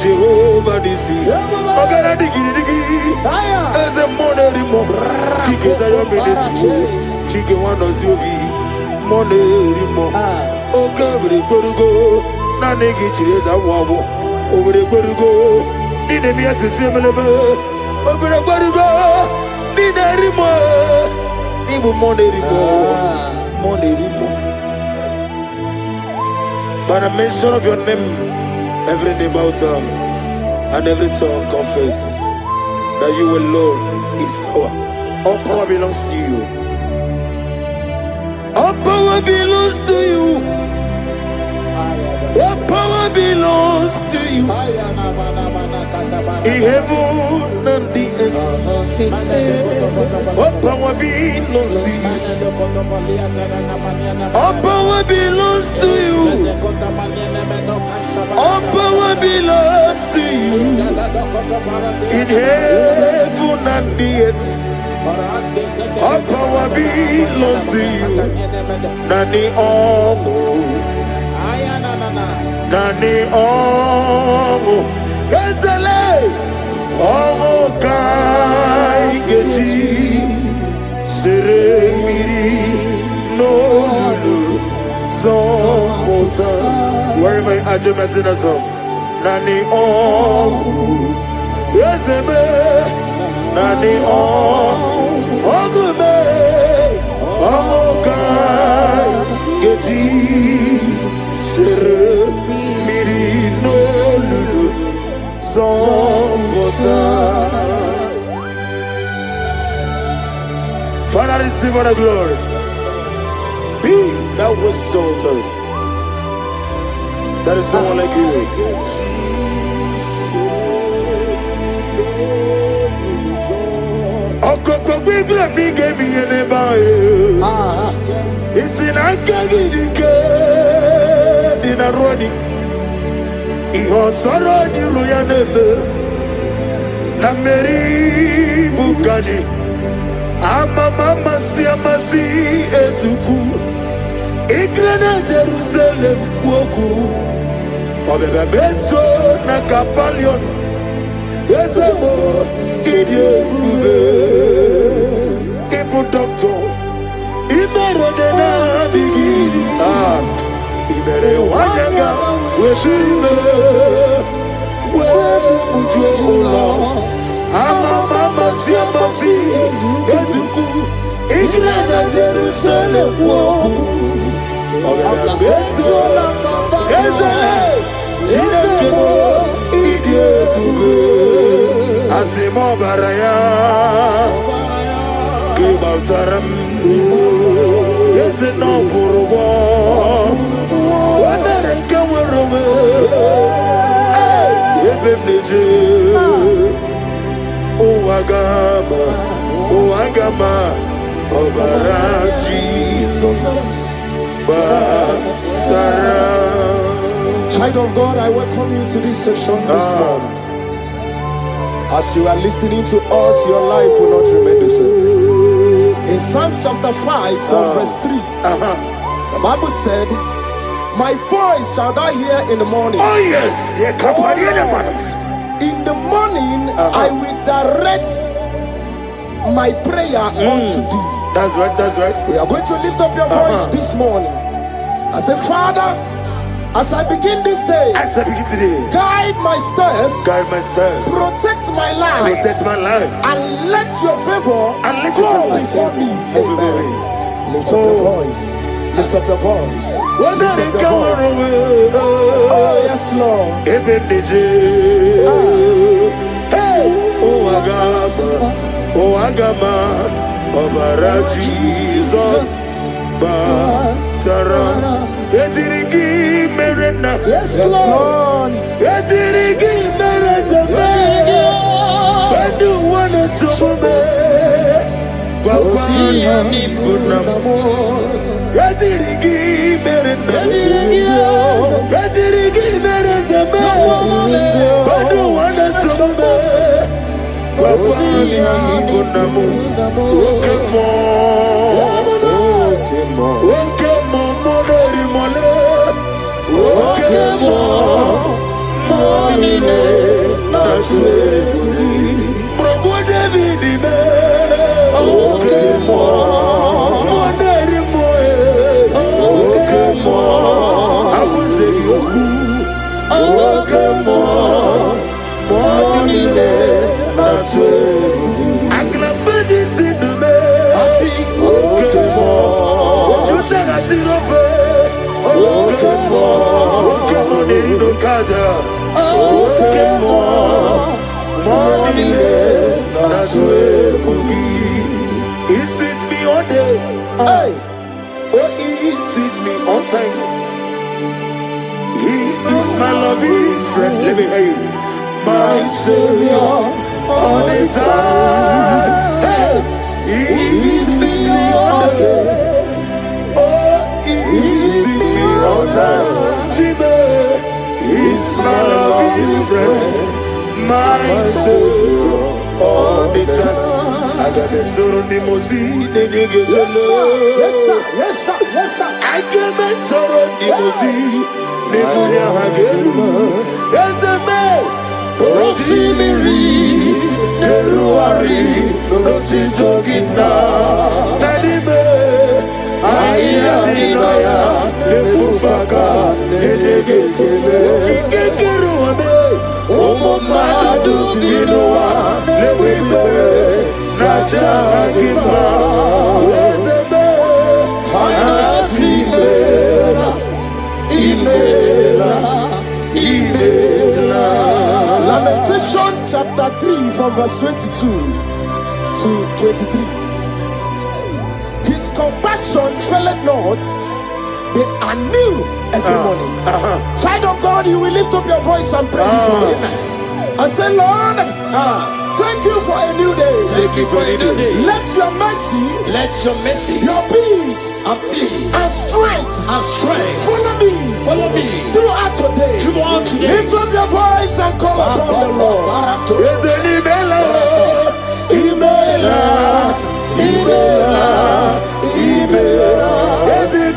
Jehovah Nisi, Ogara digi, as a monerimo, Chike Zayo Ministry, Chike Wano Ziovi, Monerimo, Okavri Korugo, Nanegi Cheza Wabo, over the Korugo, Ninemias is similar, over the Korugo, Ninerimo, even Monerimo. By the mention of your name, every knee bows down and every tongue confess that you alone is power. All power belongs to you. All power belongs to you. All power belongs to you. In heaven and the earth, all power belongs to you. All power belongs to you. All power belongs to you. In heaven and the earth, all power belongs to you. Nani Omo, Nani Omo, Ezele Omo Kai Geji Seremiri No Lulu Zonkota. Wherever you are, just messing us up. Nani Omo Ezeme Nani Omo Ogume Omo Kai Geji Seremiri No Lulu Zonkota. Father, receive all the glory. Be thou exalted. There is no one like you. Okoko bigla mi gave me any by. It's in Akagidike Dinaroni. Iho soro di Ruyanebe Nameri Bukani. Ama mama si amasi ezuku. Igrena Jerusalem kuoku. Obebe beso na kapalion. Ezemo idie bube. Ibu doctor. Ibere dena digiri. Ibere wanyaga. Weshirime. We mujo ula. Ama mama si amasi ezuku. Igrena Jerusalem kuoku. Obebe beso na kapalion. Ezele. Chinekemo idie bube. Asimo baraya Kibautaram Yese no kurubo Wamereka werume Yefem neje Uwagama Obara Jesus Basara. Child of God, I welcome you to this section this morning. As you are listening to us, your life will not remain the same. In Psalms chapter 5 from verse 3, the Bible said, my voice shall thou hear in the morning. Oh yes, in the morning I will direct my prayer unto thee. That's right, that's right. We are going to lift up your voice this morning. I say, Father, as I begin this day, guide my steps, protect my life, and let your favor go before me. Amen. Lift up your voice. Lift up your voice. Lift up your voice. Oh yes, Lord. Hey, oh Agama, Obara Jesus, Batara. Etirigi merena, yes Lord. Etirigi merezeme, Bendu wana sume, Yadirigi mere zeme. Badu wana sumbe. Wafani bunamu. Okemo. Okemo moneri mole. Okemo monine naswe. Probo David be. Okemo moneri moe. Okemo afuze yoku. Okemo monine naswe. Aklapedi sinume. Okemo ojusega sirofe. Okemo okemo nerindo kaja. Okemo monine naswe kugi. He sweet me all day. Hey. Oh, he sweet me all time. He is my loving friend. Let me hear you. My Savior all the time. Hey. He sweet me all day. Oh, he sweet me all time. Jibe, he's my loving friend. My Savior all the time. I got the soul on the mozi, the nigga. Yes, sir. Yes, sir. Yes, sir. I got my soul on the mozi, the nigga. Yes, man. Oh, see me read, the ruari, no see talking now. Daddy, I am the lawyer, the fufaka, the nigga. Oh, mama, do you know what? Let me be. Najagima, Ezebe, Anasimela, Imela. Lamentation chapter 3 from verse 22 to 23. His compassion faileth not, they are new every morning. Child of God, you will lift up your voice and pray this morning. And say, Lord, thank you for a new day. Thank you for a new day. Let your mercy, your peace, and strength, follow me throughout today. Lift up your voice and call upon the Lord. Is it Imela? Is it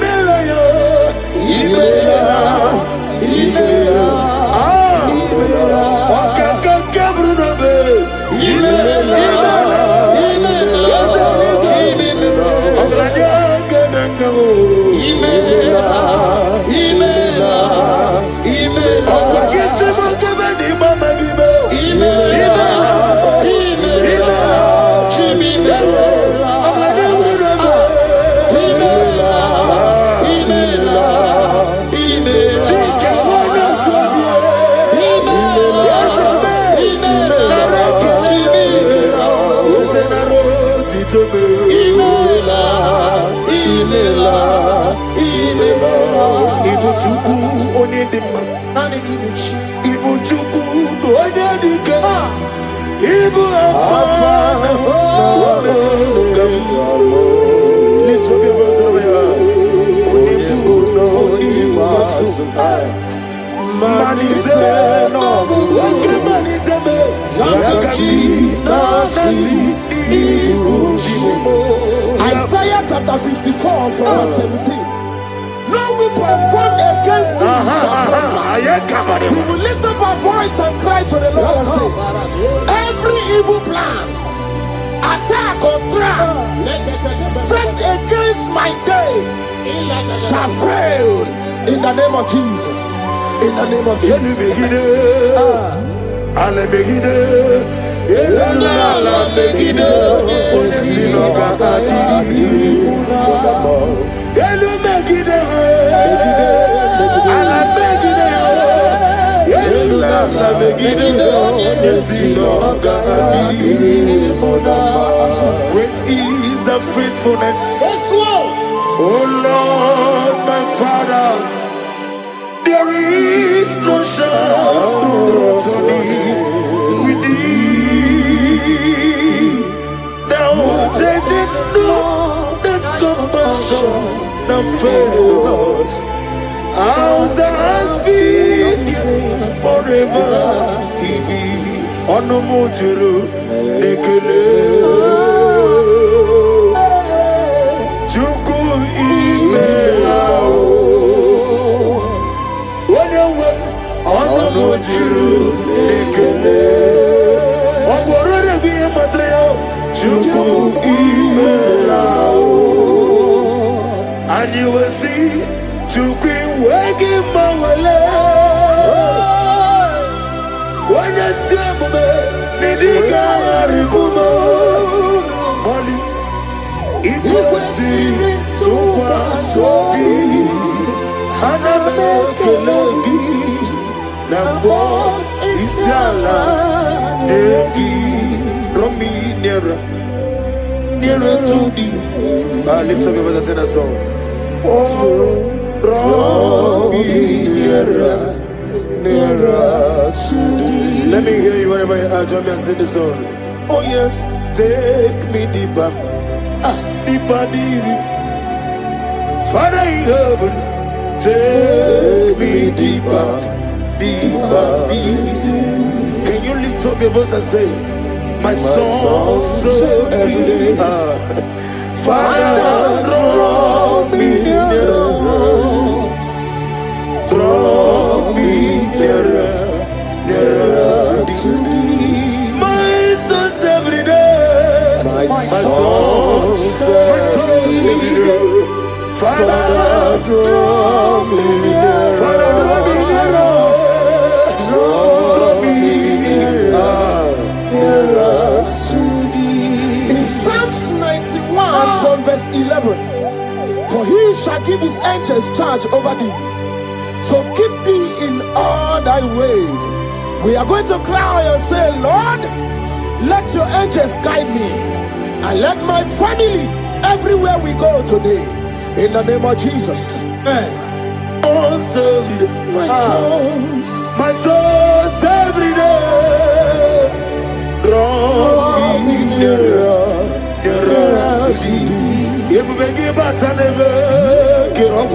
lift up your voice over here. Isaiah chapter 54 from verse 17. No weapon formed against thee shall prosper. We will lift up our voice and cry to the Lord and say, every evil plan, attack or trap set against my day shall fail in the name of Jesus. In the name of Jesus. Great is the faithfulness. Oh Lord, my Father, there is no shadow to thee with thee. Thou changest not fail us. Ours the has been forever. Onomojuru nekele. Chuku imelao. Onomojuru nekele. Ogorore biye matreo. Chuku imelao. And you will see Chuku waking mawale. When you see me, Nidiga Aribumo, Molly, it will see me to Sofi, Haname Kelegi, Nambo, Isiala, Egi, Romi, nearer to thee. Lift up your voice and sing a song. Oh, draw me nearer to thee. Let me hear you whenever you are. Join me and sing the song. Oh yes, take me deeper, deeper, deeper. Father in heaven, take me deeper, deeper, deeper. Can you lift up your voice and say, my soul so every day. Father, draw me nearer, draw me nearer to thee. My soul's every day. My soul's every day. Father, draw me nearer. Father, draw me nearer. Draw me nearer to thee. In Psalms 91 from verse 11, for he shall give his angels charge over thee, so keep thee in all thy ways. We are going to cry and say, Lord, let your angels guide me, and let my family everywhere we go today, in the name of Jesus. My soul's every day. Draw me nearer to thee. If we give back and never get up,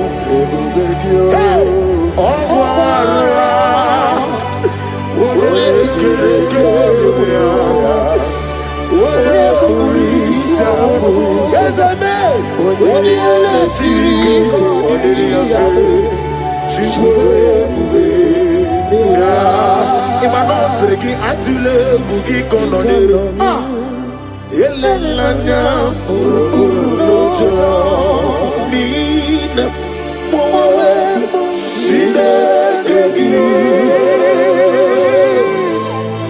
yes, I may. Imanosreki atule bugi kononero. Elelanya buruburu lojo. Nina mowe shidekegi.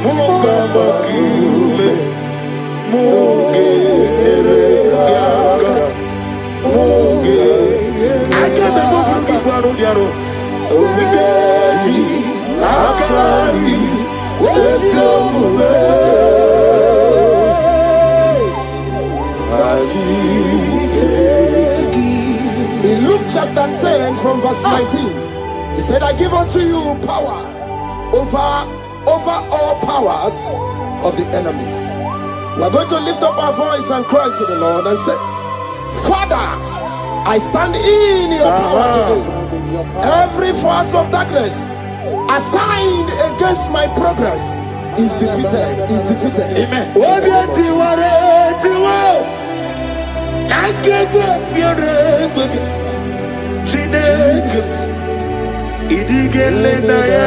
Munga makume. Munge eregaga. Munge. Akebe bugi kwaro diaro. Omigeji. Akari. Wesomume. In Luke chapter 10 from verse 19, he said, I give unto you power over all powers of the enemies. We are going to lift up our voice and cry to the Lord and say, Father, I stand in your power today. Every force of darkness assigned against my progress is defeated. Amen. Idigele na ya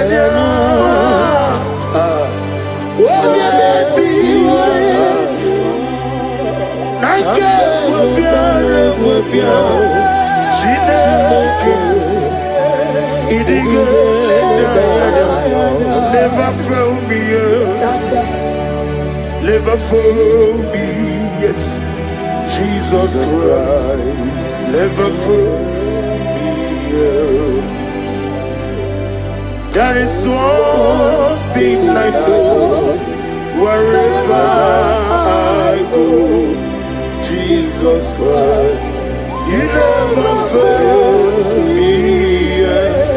never fail me yet. Never fail me yet. Jesus Christ never fail me yet. There is one thing I know, wherever I go, Jesus Christ, you never fail me yet.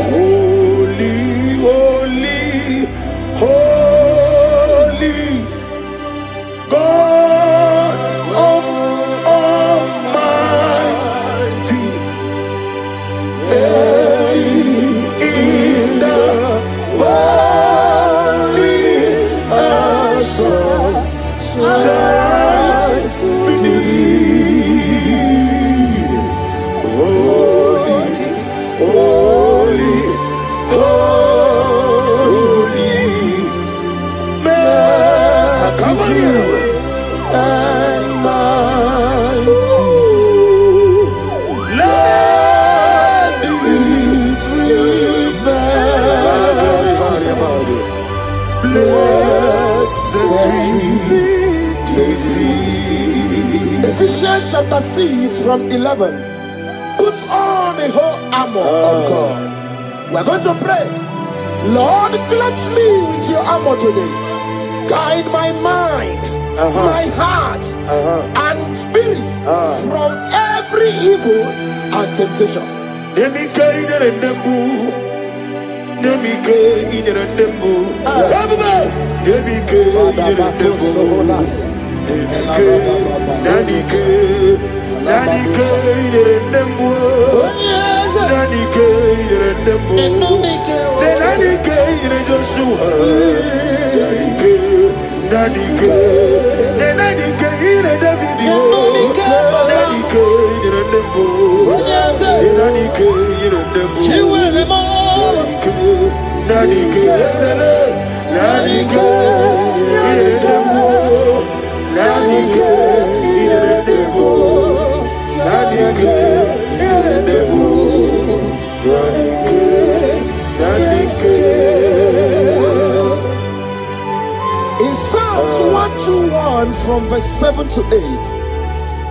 Holy, holy, holy, God of Almighty, and mighty. Let Victory bells, blessed Ephesians chapter 6 from 11. Put on the whole armor of God. We're going to pray. Lord, clothe me with your armor today. Guide my mind, my heart, and spirit from every evil and temptation. In Psalms 121 from verse 7 to 8,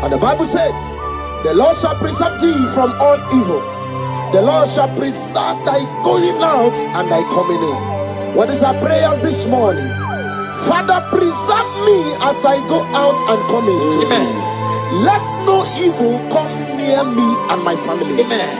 and the Bible said, the Lord shall preserve thee from all evil. The Lord shall preserve thy going out and thy coming in. What is our prayers this morning? Father, preserve me as I go out and come in today. Let no evil come near me and my family. Amen.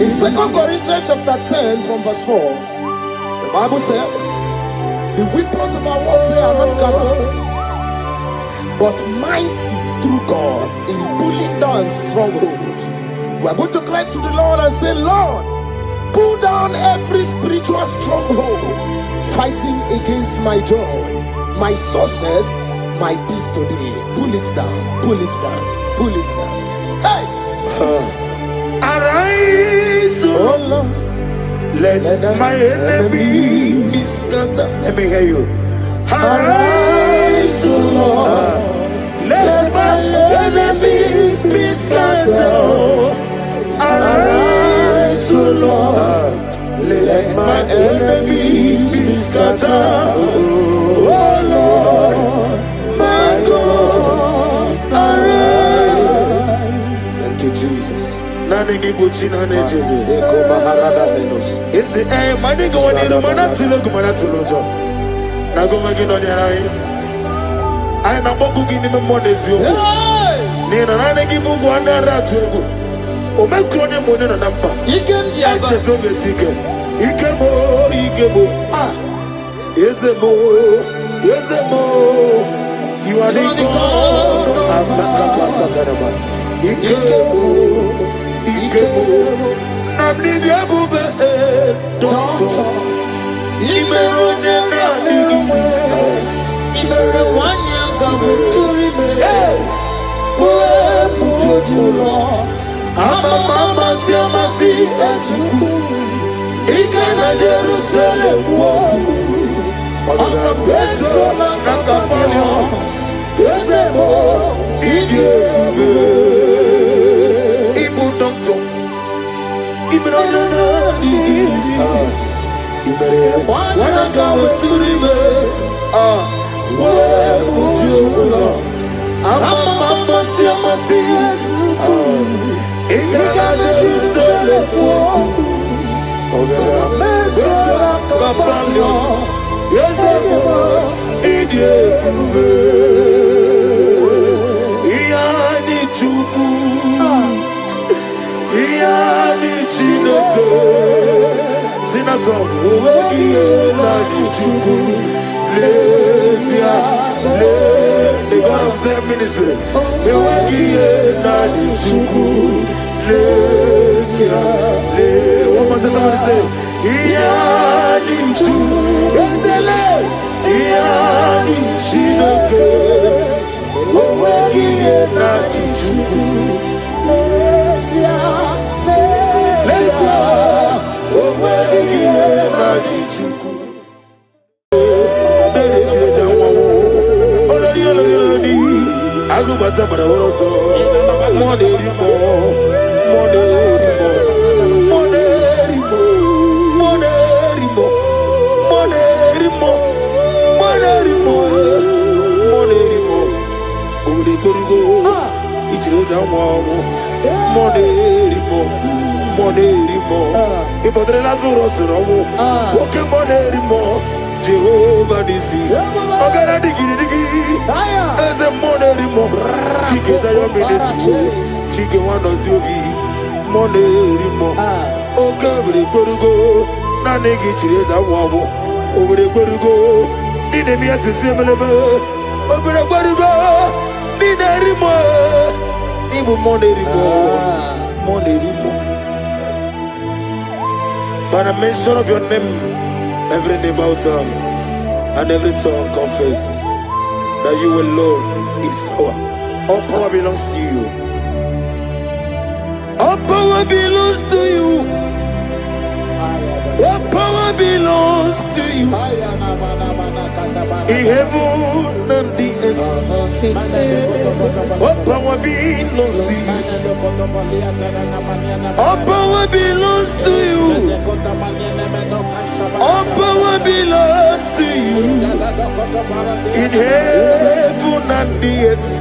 In 2 Corinthians chapter 10 from verse 4, the Bible said, the weapons of our warfare are not carnal, but mighty through God in pulling down strongholds. We are going to cry to the Lord and say, Lord, pull down every spiritual stronghold fighting against my joy, my success, my peace today. Pull it down, pull it down, pull it down. Hey! Arise, Oh Lord, let my enemies be scattered. Let me hear you. arise, O Lord, Let my enemies be scattered. arise, O Lord, let my enemies be scattered. Oh Lord, my God, arise. Thank you, Jesus. Seko Maharada Venus. It's the air, my nigga, when you don't want to look, man, to look. Now go again on your eye. I am not cooking in the morning. Nina, I give you one ratu. O me krone mo ne na mpa. Ikem jiaba. Eche to besike. Ikemo. Ah. Yezemo. You are the God of Africa Satanaba. Ikemo. Namni diabube. Doctor. Imero ne na nirume. Imere wanya kabuturi me. Mama siamasi ezuku. Ikana Jerusalem woku. Ọ̀gá mẹ́sọ̀ nàkàpọ̀lọ̀. Eze mo ìdí ebube. Ibu dọ́kítọ̀. Ibùdó ìdí. Ìbẹ̀rẹ̀ wọn àgà wẹ̀túrì mẹ́. Wẹ́ẹ̀ mú jù lọ. Amasi Yesu. Ìgbà lẹ́yìn sẹ́lẹ̀ wọ̀. Ọ̀gá mẹ́sọ̀ nàkàpọ̀lọ̀. Eze mo ìdí ebube. Ìyá ni Chukwu. Ìyá ni Chineke. Sinasọ òwe kí ìyá ni Chukwu. Lesia, the God of their ministry. Òwe kí ìyá ni Chukwu. Lesia, one more time, somebody say, ìyá ni Chukwu. Ezele, ìyá ni Chineke. Òwe kí ìyá ni Chukwu. Lesia, òwe kí ìyá ni Chukwu. Agubata Bararoso, Moderimo, Moderimo, Moderimo, Moderimo, Moderimo, Moderimo, Moderimo, Udikurigo, Ichireza Wamo, Moderimo, Moderimo, Ipotre Lazaro Soromo, Oke Moderimo. Jehovah Nisi, Ogara Digi, as a moderimo, Chike Zayo Ministry, Chike Wanos Yogi, Moderimo, Okavri Korugo, Nanegi Chireza Wabo, over the Korugo, Ninemia Sissimilaba, over the Korugo, Ninerimo, even Moderimo. By the mention of your name, every knee bows down and every tongue confess that you alone is power. All power belongs to you. All power belongs to you. All power belongs to you. In heaven and the earth. All power belongs to you. All power belongs to you. All power belongs to you. In heaven and the earth.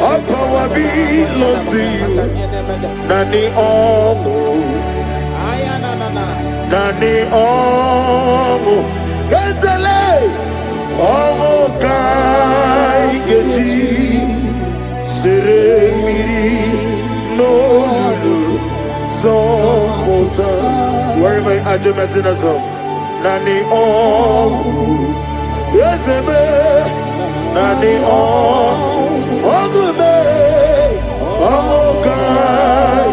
All power belongs to you. Nani omo. Nani omo. Ezele. Omo kai geji. Sere miri no lulu. Zompota. Wherever you are, just messing us up. Nani omu. Ezeme. Nani omu. Ogume. Omokai.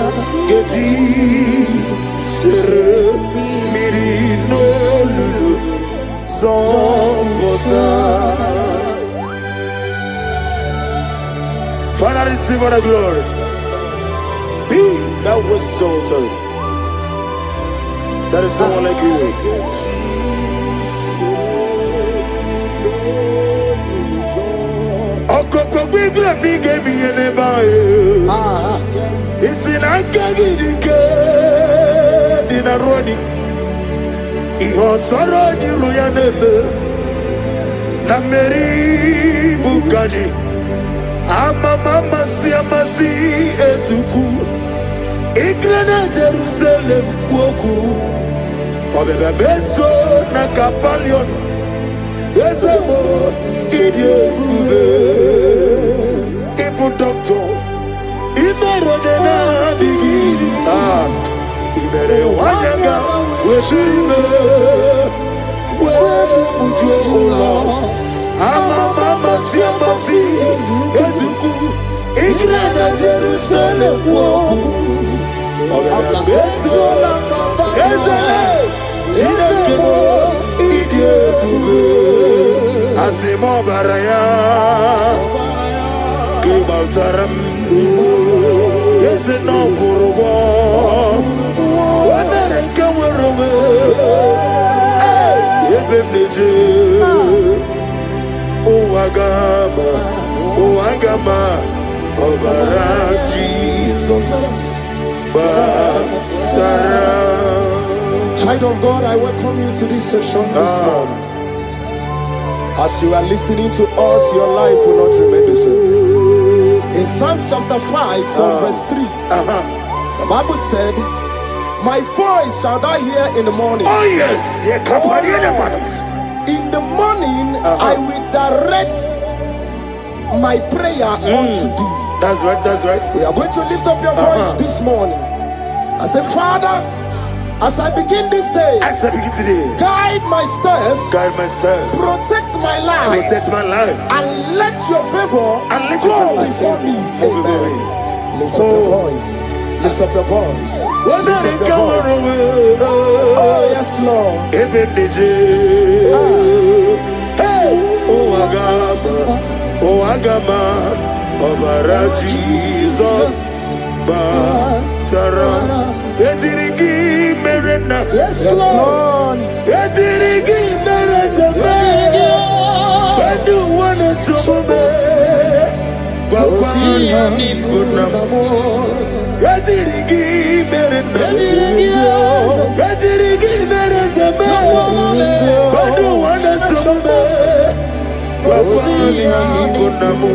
Geji. Sere miri no lulu. Zompota. Father, receive all the glory. Be that was exalted. There is no one like you. Okoko gbigre mi gave me a name. It's in a gagidike. Dina Roni. Iho soro di Royanebe. Nameri Bukani. Mama si ezuku. Igrena Jerusalem kwoku. Obebe beso na kapalion. Ezemo idie bube. Ibu doctor. Ibere dena digiri. Ibere wanyaga. Weshirime. We mujo ola. Mama si ezuku. Igrena Jerusalem kwoku. Obebe beso na kapalion. Ezele. Chinekemo idie bube. Asimo baraya Kibaltaram Yese no kurubo Amerika werowe Oh agama, Obara Jesus, Child of God, I welcome you to this section this morning. As you are listening to us, your life will not remain the same. In Psalms chapter 5, from verse 3, the Bible said, my voice shall thou hear in the morning. Oh yes, in the morning I will direct my prayer unto thee. That's right, that's right. We are going to lift up your voice this morning. I say, Father, as I begin this day, guide my steps, protect my life, and let your favor go before me. Amen. Lift up your voice. Lift up your voice. Lift up your voice. Oh yes, Lord. Oh agama, Obara Jesus, Batara. Etirigi merena, yes Lord. Etirigi merezame, Badu wana sumbe, Kwakwani bunamo. Etirigi merena, Etirigi merezame, Badu wana sumbe, Kwakwani bunamo.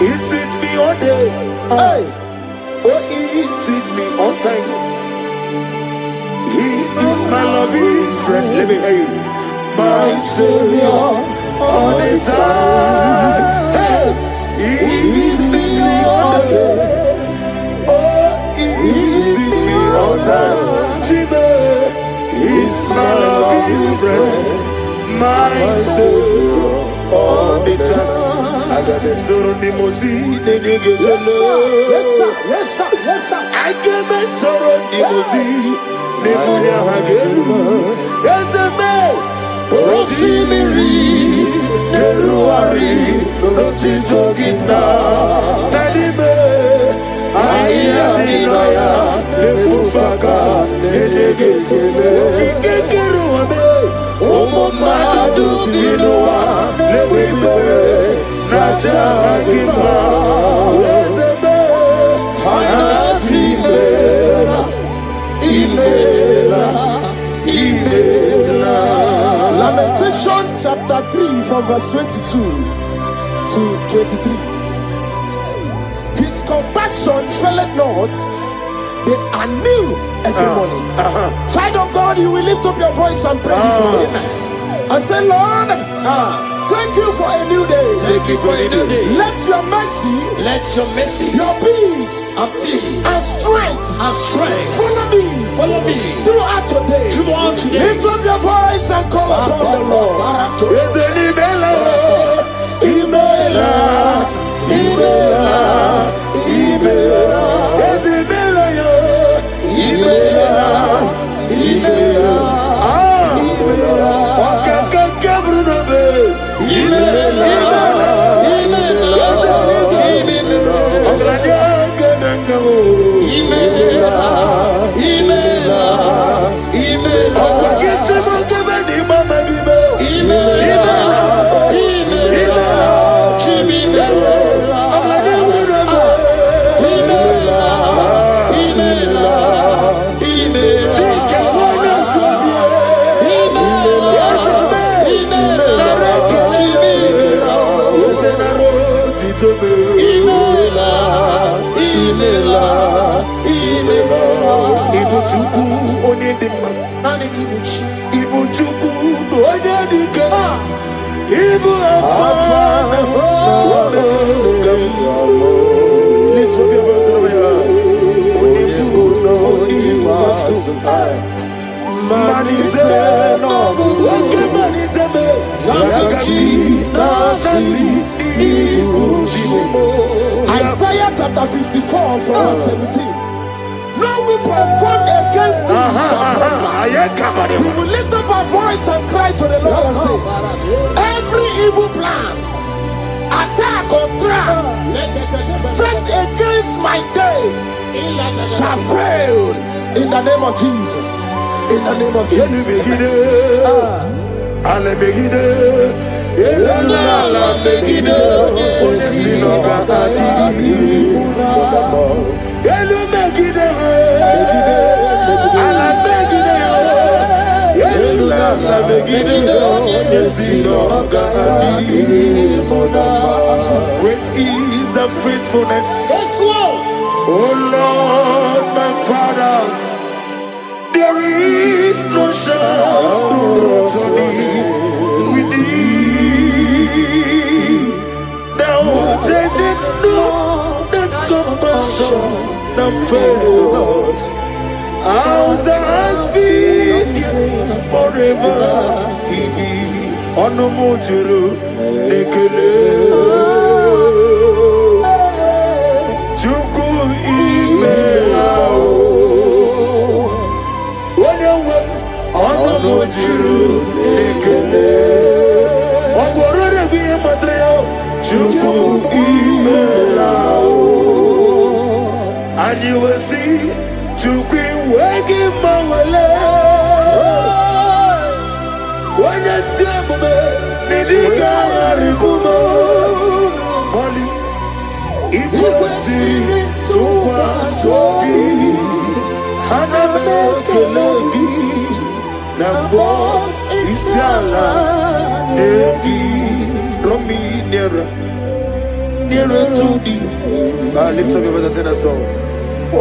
It's sweet me all day. Hey. Oh, it's sweet me on time. He's my loving friend. Let me hear you. My Savior all the time. Hey. He's sweet me all day. Oh, he's sweet me all time. Jimmy, he's my loving friend. My Savior all the time. I got a sorrow the mosi, the nigga. Yes, sir. Yes, sir. Yes, sir. I got a sorrow the mosi, the nigga. Yes, man. Rosimiri, the Ruari, Rosito Gina, Nadime, Ayadinaya, the Fufaka, the nigga. Omo madu binoa, the Wimere. Najagima, Ezebe, Imela. Lamentation chapter 3 from verse 22 to 23. His compassion faileth not, they are new every morning. Child of God, you will lift up your voice and pray this morning. I say, Lord, thank you for a new day. Thank you for a new day. Let your mercy, your peace, and strength, follow me throughout today. Lift up your voice and call upon the Lord. Lift up your voice over your heart. Isaiah chapter 54 from verse 17. No weapon formed against you shall prosper. We will lift up our voice and cry to the Lord and say, every evil plan, attack or trap set against my day shall fail in the name of Jesus. In the name of Jesus. Great is the faithfulness, oh Lord, my Father. There is no shadow to me with thee. Thou didn't know that compassion that fails. As the has been forever in thee. Onomojuru nekele. Chuku imelao. Onomojuru nekele. Ogorore biye matreo. Chuku imelao. And you will see Chuku wegi mawale. When you see me, nidiga ribumo. Moli, ikosi tuwa sofi. Hana mekelegi, nambo isiala negi. Romi nera to the. Lift up your voice and sing a song. Oh,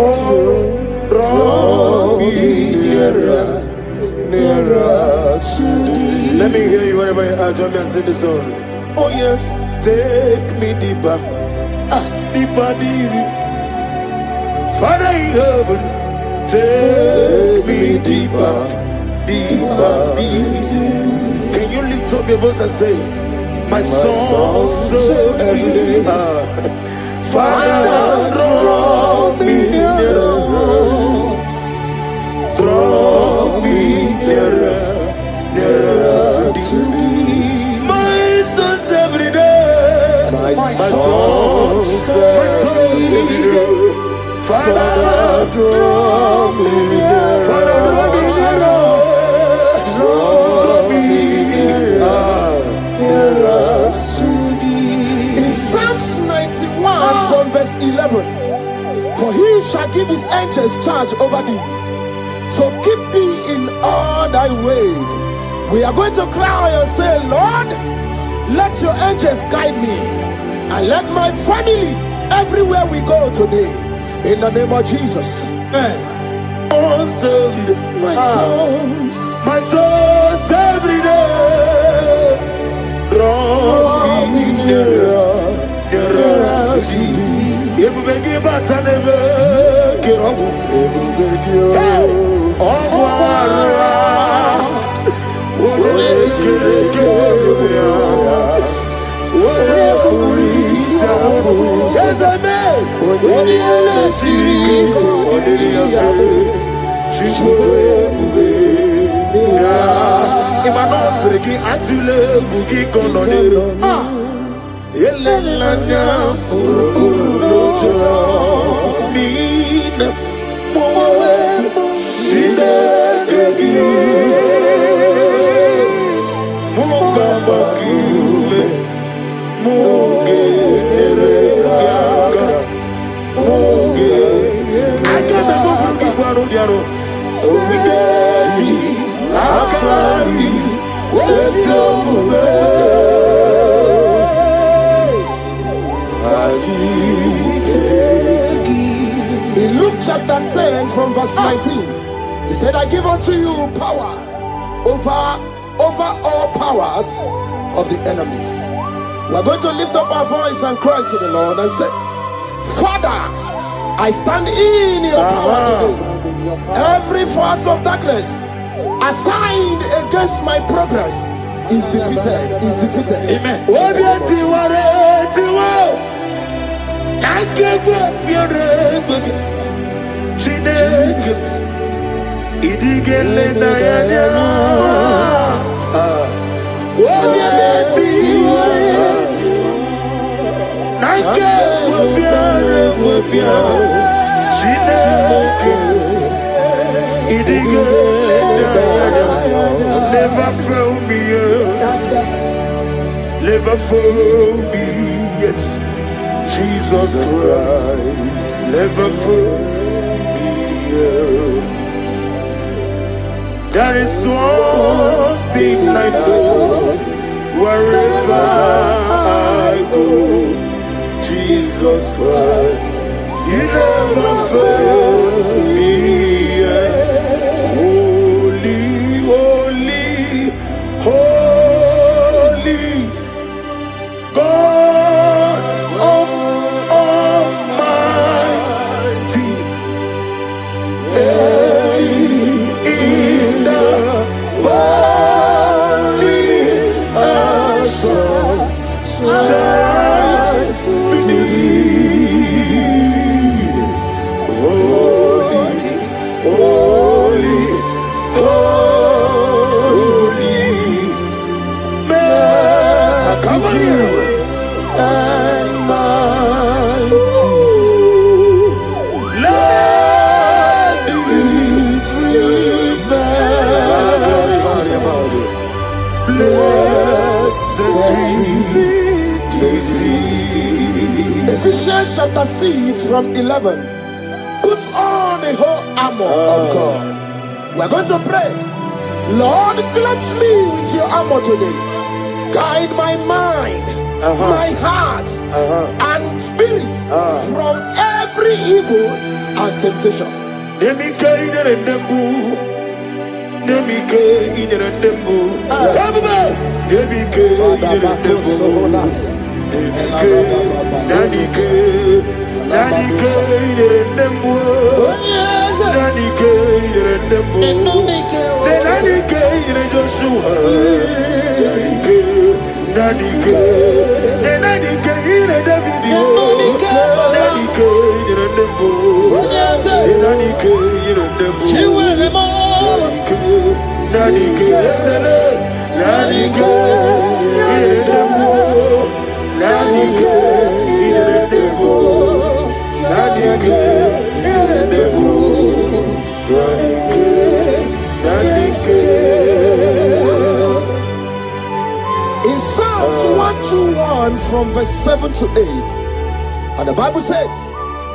draw me nearer to thee. Let me hear you wherever you are. Join me and sing the song. Oh yes, take me deeper, deeper, deeper. Father in heaven, take me deeper, deeper, deeper. Can you lift up your voice and say, my soul so every day. Father, draw me nearer. Draw me nearer, nearer to thee. My soul's every day. My soul's every day. Father, draw me nearer. Father, draw me nearer. Draw me nearer to thee. In Psalms 91 from verse 11, for he shall give his angels charge over thee, to keep thee in all thy ways. We are going to cry and say, Lord, let your angels guide me, and let my family everywhere we go today, in the name of Jesus. My soul's every day. Draw me nearer, nearer to thee. Ebubeki bata nebe kirogu. Ebubeki ogwara. Ore kereke ya. Ore kurisa fu. Yazame. Ore elesi. Ore yafe. Chishwe bube. Imano sreki atule bugi kononero. Elelanya urukuloja mina mwawe shidekegi munga makiume munge eregaga munge akebe bufuki kwaro diaro omigeji akari wesomume. In Luke chapter 10 from verse 19, he said, I give unto you power over over all powers of the enemies. We're going to lift up our voice and cry to the Lord and say, Father, I stand in your power today. Every force of darkness assigned against my progress is defeated. Amen. Never fail me yet. Never fail me yet. Jesus Christ, never fail me yet. That is one thing I know. Wherever I go, Jesus Christ, you never fail me yet. Holy, holy, God of Almighty, in the valley shines to thee. Holy, holy, holy, merciful and mighty. Let the victory blessed. Ephesians chapter 6 from 11. Put on the whole armor of God. We're going to pray. Lord, cleanse me with your armor today. Guide my mind, my heart, and spirit from every evil and temptation. In Psalms 121 from verse 7 to 8, and the Bible said,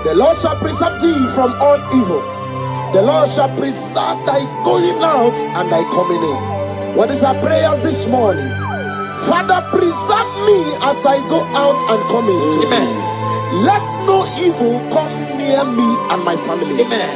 the Lord shall preserve thee from all evil. The Lord shall preserve thy going out and thy coming in. What is our prayers this morning? Father, preserve me as I go out and come in today. Let no evil come near me and my family. Amen.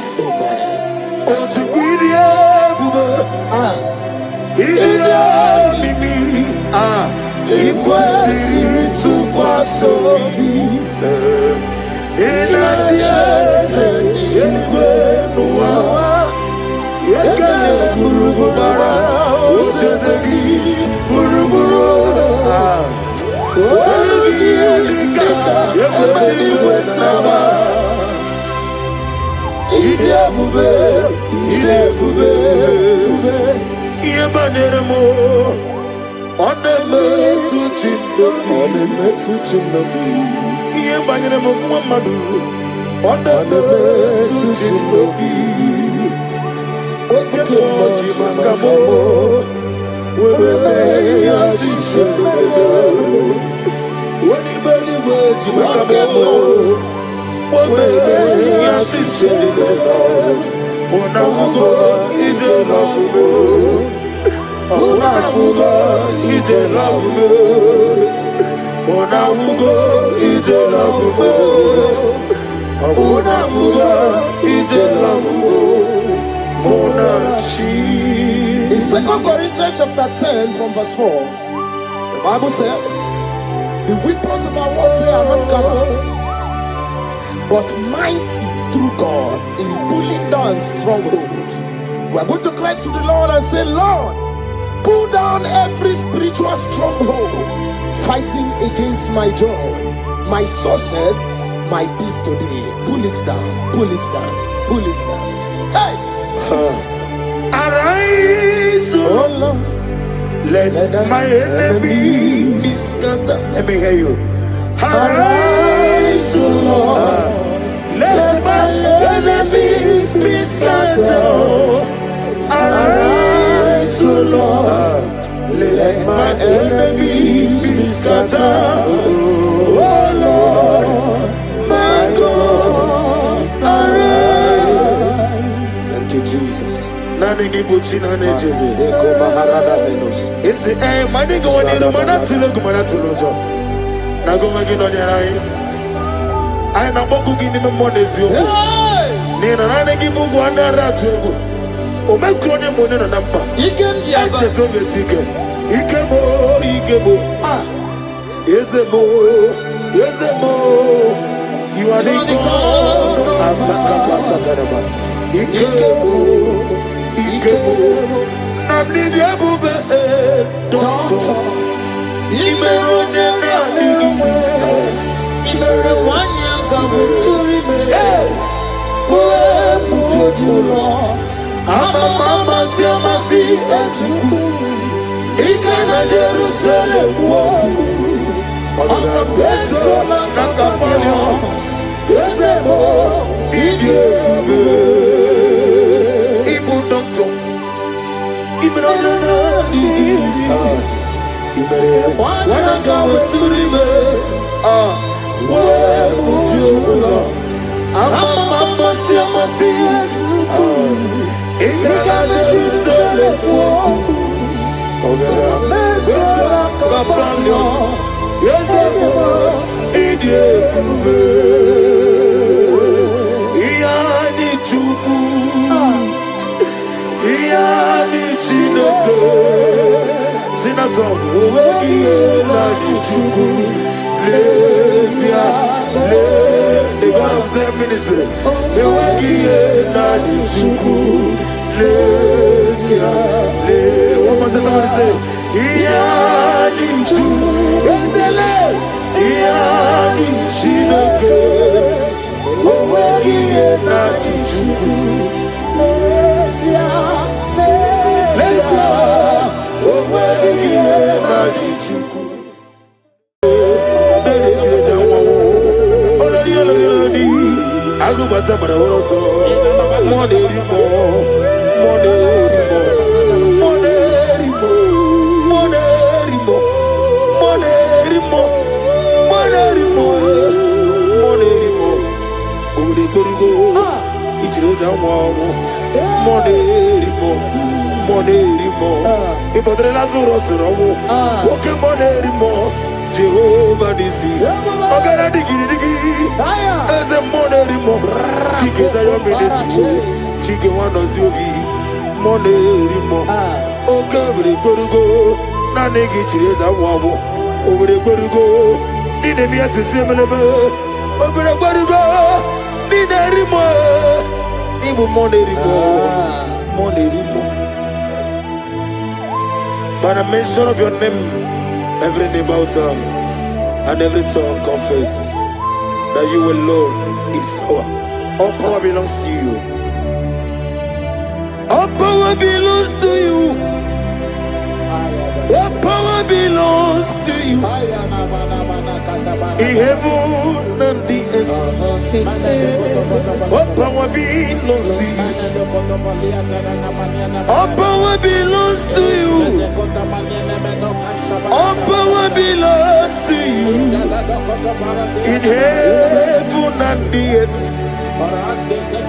In 2 Corinthians chapter 10 from verse 4. The Bible said, the weapons of our warfare are not carnal, but mighty through God in pulling down strongholds. We are going to cry to the Lord and say, Lord, pull down every spiritual stronghold fighting against my joy, my success, my peace today. Pull it down, pull it down, pull it down. Hey, Jesus. Arise, Oh Lord, let my enemy be scattered. Let me hear you. arise, oh Lord, Let my enemies be scattered. arise, oh Lord, let my enemies be scattered. Oh Lord, my God, arise. Thank you, Jesus. Nani buchina nejezi. Seko Maharada Venus. Isi mani go ni rumana tulo kumana tulo jo. Na go magi no nyarai. Ai na boku gini me monezi yo. Ni na nani gibu gwana ratu. O me krone mo ne na namba. Ikenji aba. Eche to besike. Ikemo. Ah. Yezemo. You are the God. Avaka pasatanama. Ikemo. Namni diabube doctor. Imerone nami. Imere wanya gabuturi me. We mutotula. Mama si Ezuku. Ikana Jerusalem woku. Ona beso na kakapanya. Yezebo. Idiabube. Ibu doctor. Imerone nami. Imere wana gabuturi me. We mutotula. Mama si Ezuku. Ikana Jerusalem woku. Ogera mesora kapalyo. Yezebo idiabube. Iyani chuku. Iyani chineke. Sina song. Iyani chuku. Lesia. The God of Zen ministry. Iyani chuku. Lesia. One more time, somebody say, Iyani chuku. Ezele. Iyani chineke. Iyani chuku. Lesia. Iyani chuku. Agubata bara woroso. Moderimo. Moderimo. Ipotre lazuro suromo. Oke moderimo. Jehovah Nisi. Ogara digi. Eze moderimo. Chike zayo ministry. Chike wano ziovi. Moderimo. Oke vre korugo. Na negi chireza wabo. Ovre korugo. Nine mi asese melebe. Ovre korugo. Nine rimo. Ibu moderimo. By the mention of your name, every knee bows down and every tongue confess that you alone is power. All power belongs to you. All power belongs to you. All power belongs to you. In heaven and the earth. All power belongs to you. All power belongs to you. All power belongs to you. In heaven and the earth.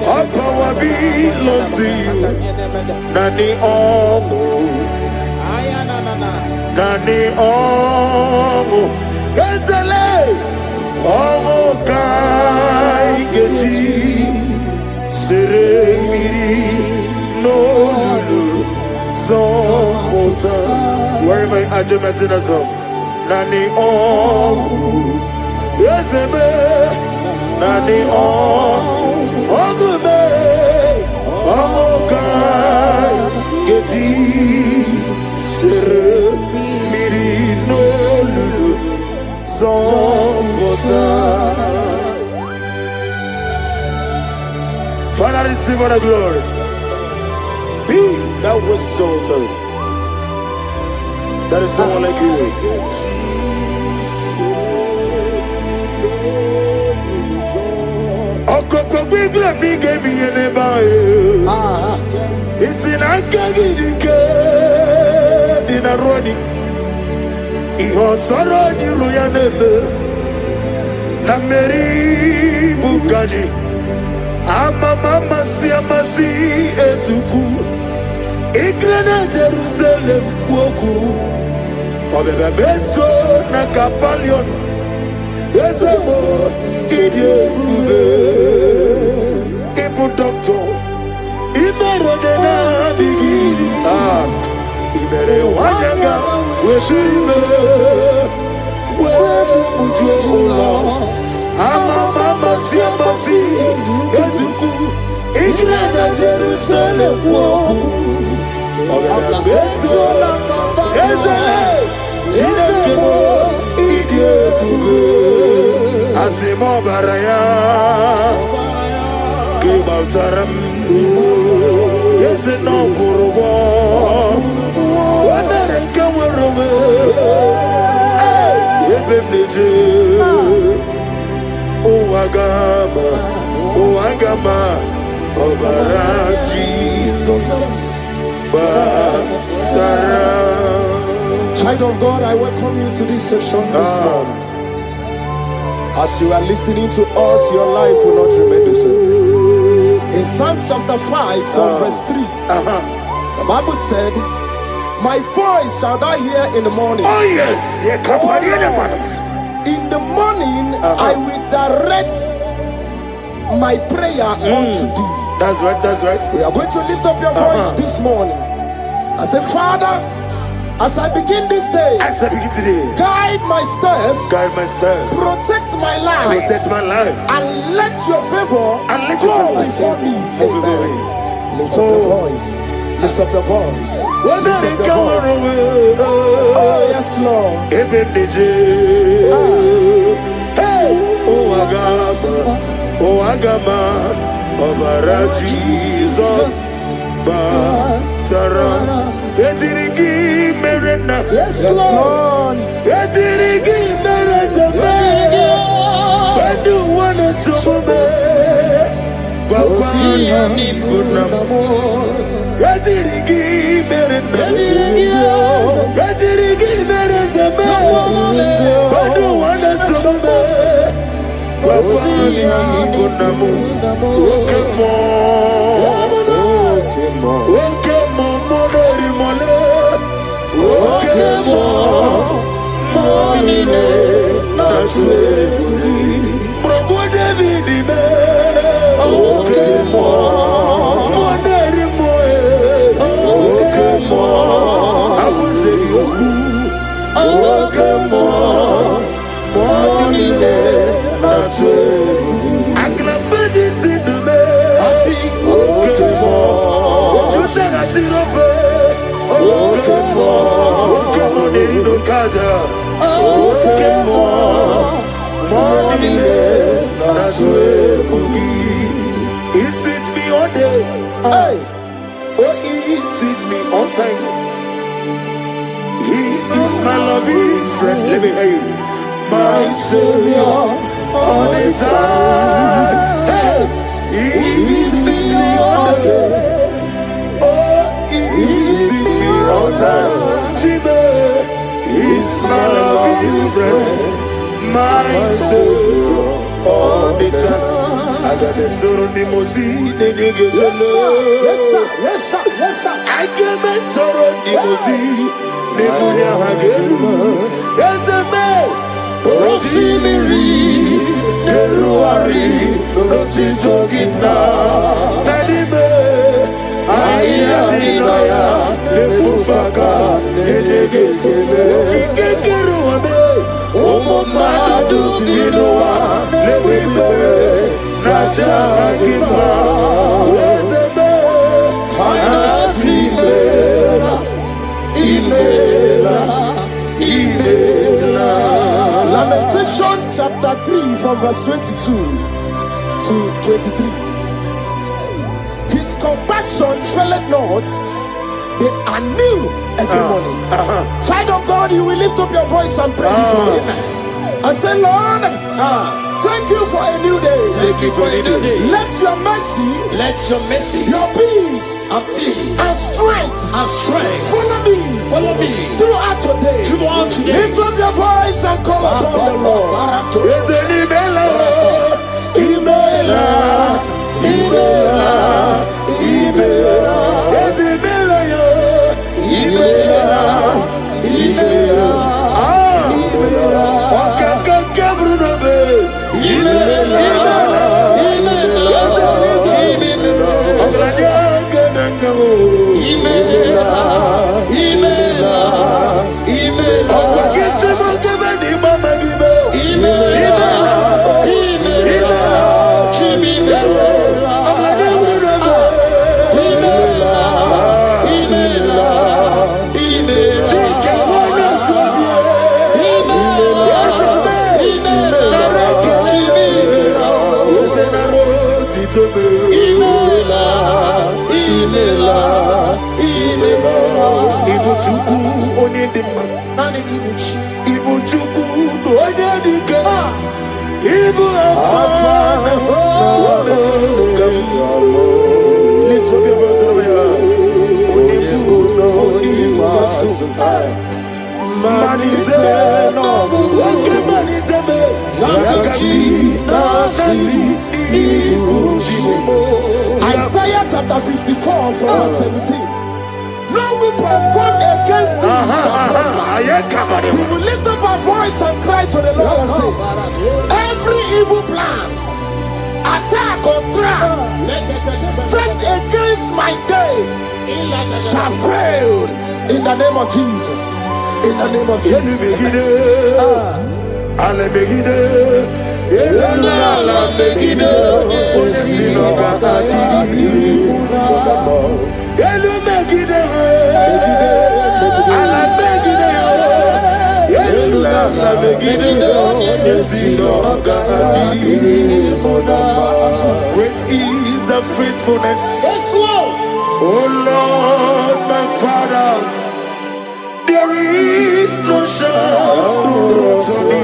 All power belongs to you. Nani omo. Nani omo. Ezele. Omo kai geji. Seremiri no lulu. So Wherever you are, just sing a song. Nani ongu, yeseme. Nani ongu me, okai geti sere miri no lulu zombota. Father, receive all the glory. Be thou exalted. There is no one like you. Okoko bigre bige mi ene bae. Isina kagi dike dinaroni. Iho soro ni ruyanebe. Nameri bukani. Mama si amasi ezuku. Igrena Jerusalem kuoku. Obebe beso na kapalion. Yesemo idie bube. Ibu doctor. Imere dena digi. Imere wanyaga. Weshirime. We mujo ola. Mama si amasi ezuku. Igrena Jerusalem kuoku. Obebe beso na kapalion. Chinekemo idie bube. Asimo baraya Kibaltaram Yese no kurubo Wamereka werobe Yefem neje Uwagama Obara Jesus Basaram. Child of God, I welcome you to this section this morning. As you are listening to us, your life will not remain the same. In Psalms chapter 5 from verse 3, the Bible said, my voice shall thou hear in the morning. Oh yes, in the morning I will direct my prayer unto thee. That's right, that's right. We are going to lift up your voice this morning. I say, Father, as I begin this day, guide my steps, protect my life, and let your favor go before me. Amen. Lift up your voice. Lift up your voice. Lift up your voice. Oh yes, Lord. Oh Agama, Obara Jesus, Batara. Etirigi merena, yes Lord. Etirigi merezame, Bandu wana sume, Wapana bunamo. Etirigi merena, Etirigi merezame, Bandu wana sume, Wapana bunamo. He sweet me all day, hey. Oh, he sweet me on time. He is my loving friend. Let me hear you. My Savior all the time. Hey, he sweet me all day. Oh, he sweet me all time. He's my loving friend, my Savior all the time. I got the sorrow the mosine, the nigga. Yes sir, yes sir, yes sir. I got the sorrow the mosine, the nigga. There's a man, Rosimiri, the Ruari, Rositogi now. Nadime, I am the Fufaka. Lamentation chapter 3 from verse 22 to 23. His compassion faileth not, they are new every morning. Child of God, you will lift up your voice and pray this morning and say, Lord, thank you for a new day. Thank you for a new day. Let your mercy, your peace, and strength, follow me throughout today. Lift up your voice and call upon the Lord. Lift up your voice over here. Isaiah chapter 54 from verse 17. No weapon formed against thee shall prosper. We will lift up our voice and cry to the Lord and say, every evil plan, attack or trap set against my day shall fail in the name of Jesus. In the name of Jesus. Great is the faithfulness. Oh Lord, my Father, there is no shadow to me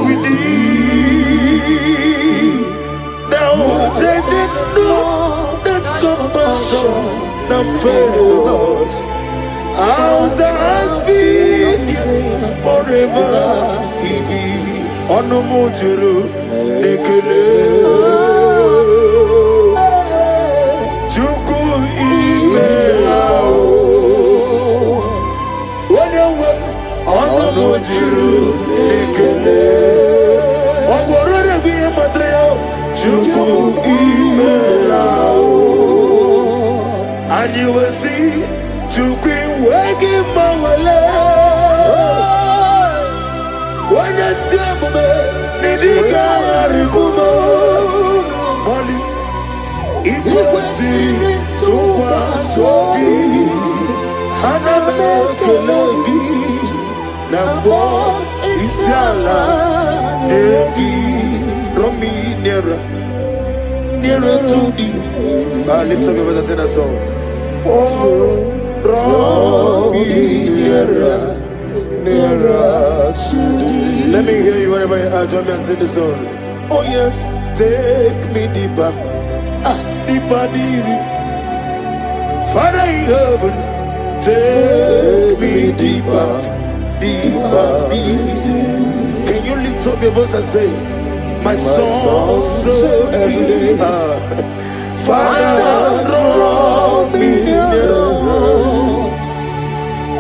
with thee. Thou changest not that compassion that fails. As thou hast been forever in thee. Onomojuru nekele. Chuku imelao. Onomojuru nekele. Ogorore biye matreo. Chuku imelao. And you will see Chuku waking mawale. When you see me, nidiga aribumo. Only ikosi tukwa sofi. Hana mekelegi. Nambo isiala egi. Romi nera to thee. Lift up your voice and sing a song. Oh, draw me nearer to thee. Let me hear you wherever you are. Join me and sing the song. Oh yes, take me deeper, deeper, deeper. Father in heaven, take me deeper, deeper, deeper. Can you lift up your voice and say, my soul so every day. Father, draw me nearer,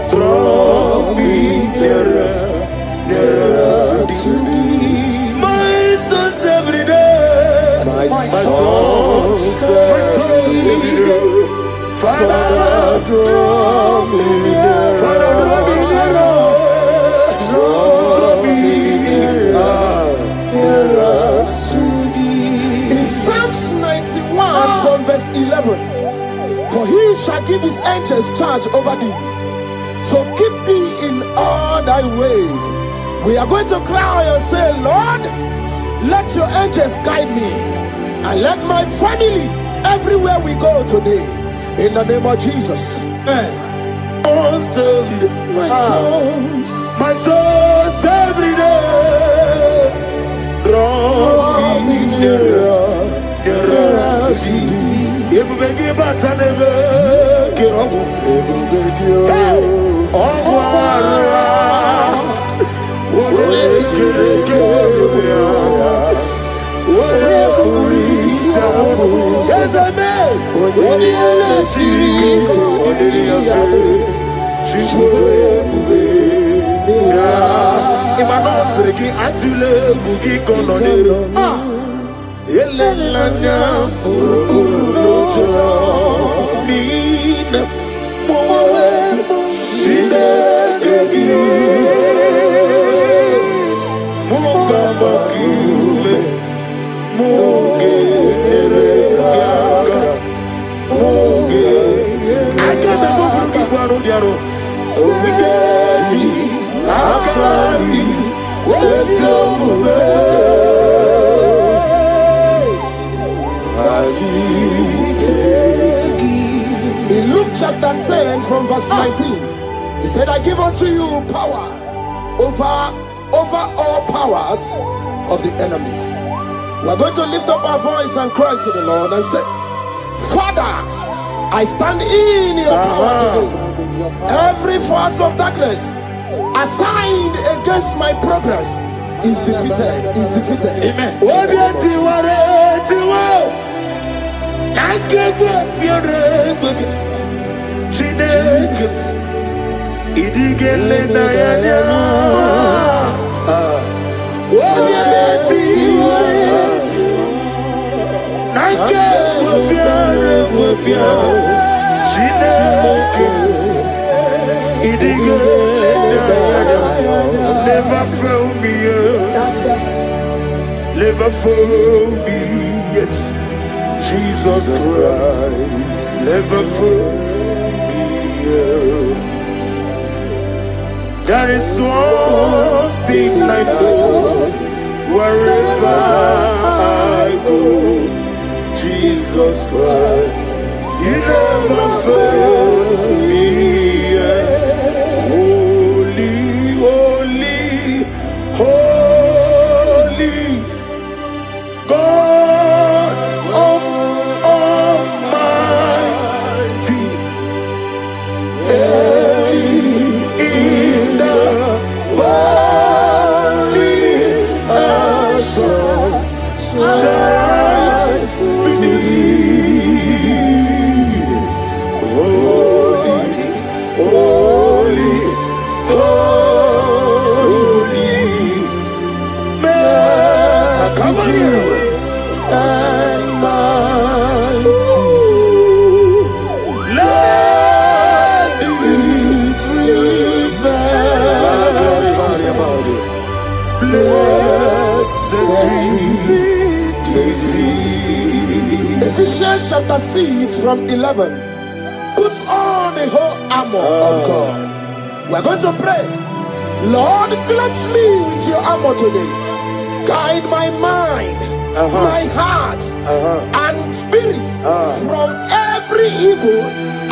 draw me nearer, nearer to thee. My soul's every day, my soul's every day. Father, draw me nearer, Father, draw me nearer. angels charge over thee, to keep thee in all thy ways. We are going to cry and say, Lord, let your angels guide me, and let my family everywhere we go today, in the name of Jesus. My souls every day, draw me nearer to thee. If we give back and never get on, In Luke chapter 10 from verse 19, he said, I give unto you power over all powers of the enemies. We're going to lift up our voice and cry to the Lord and say, Father, I stand in your power today. Every force of darkness assigned against my progress is defeated. Amen. Never fail me yet. Never fail me yet. Jesus Christ, never fail me yet. There is one thing I know, wherever I go, Jesus Christ, you never fail me yet. Holy God of Almighty, in the holy shines to thee. Holy, holy, holy, merciful and mighty. Let the tree bear blessed. Ephesians chapter 6 from 11. Put on the whole armor of God. We're going to pray. Lord, cleanse me with your armor today. Guide my mind, my heart, and spirit from every evil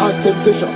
and temptation.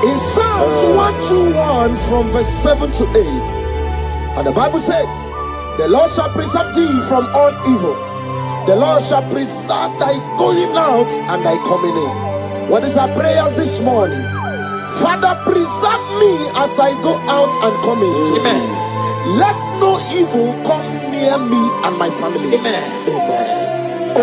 In Psalms 121 from verse 7 to 8, and the Bible said, The Lord shall preserve thee from all evil. The Lord shall preserve thy going out and thy coming in. What is our prayers this morning? Father, preserve me as I go out and come in. Amen. Let no evil come near me and my family. Amen. Amen.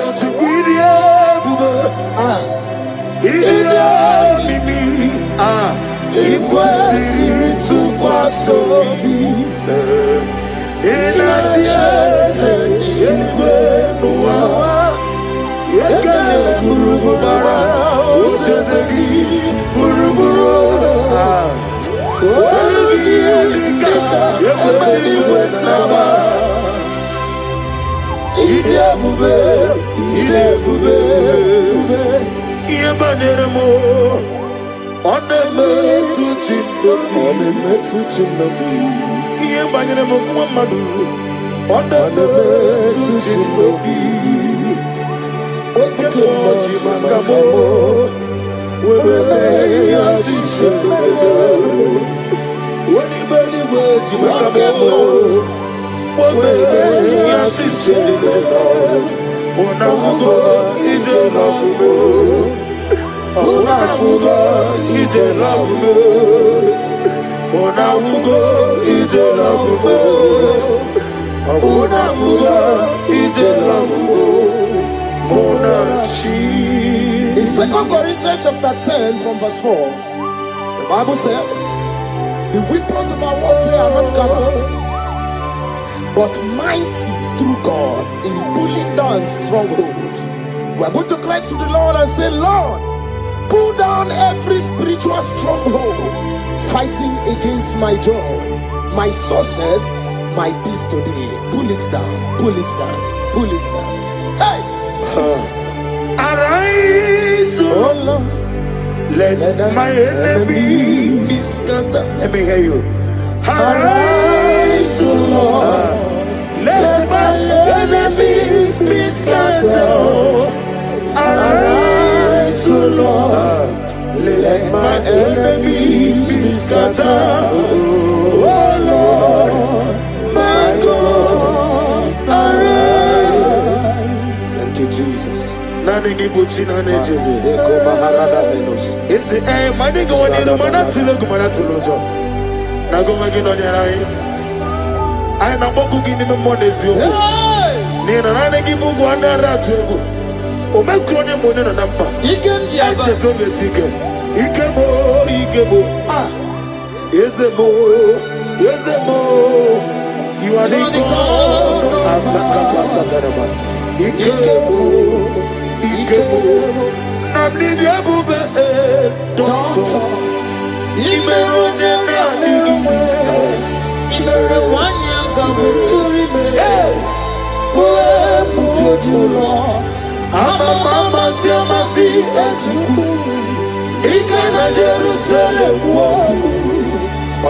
In 2 Corinthians chapter 10 from verse 4, the Bible said, the weapons of our warfare are not carnal, but mighty through God in pulling down strongholds. We are going to cry to the Lord and say, Lord, pull down every spiritual stronghold fighting against my joy, my success, my peace today. Pull it down, pull it down, pull it down. Hey, Jesus. Arise, oh Lord, let my enemies be scattered. Let me hear you. Arise, oh Lord, let my enemies be scattered. Arise, oh Lord, let my enemies be scattered. Oh Lord, my God, arise. Thank you, Jesus. Nani gibuchi nani Jesus. Ese mani go ni no mana tulo jo. Na go magi no ni rai. Ai na boku gini me monezi o. Ni na nani gibu go na ratu ego. O me kro ni mo ni na namba. Ikenji aba. Eche to be sike. Ikebo. Ah. Yezemo. You are the God of the capacity. Ikebo. I'm the Abube, doctor. Imero never knew. Imero one young government to remain. I'm a mama, Siamasi, as you could. Ikana Jerusalem walk.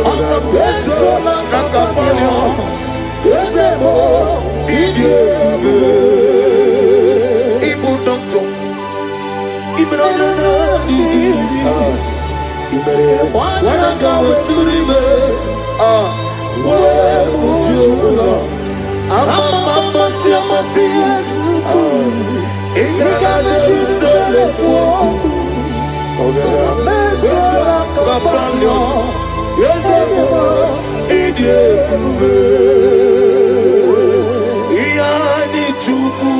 On the best of Nakapano. Yezemo, Ikebo. Wanna go to remain? Where would you go? I'm a mama, Siamasi. In the Jerusalem walk. Over the mess of Capano. Yes, Iani Chuku.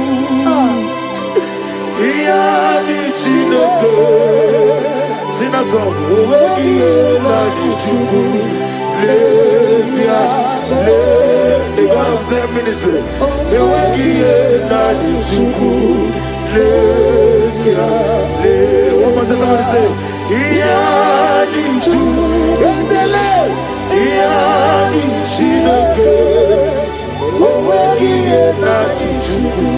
Iani Chinoto. Sinaso, Owekiela Chuku, Lesia, the God of the ministry. Owekiela Chuku, Lesia, what must somebody say? Iani Chuku, Ezele, Iani Chinoke, Owekiela Chuku.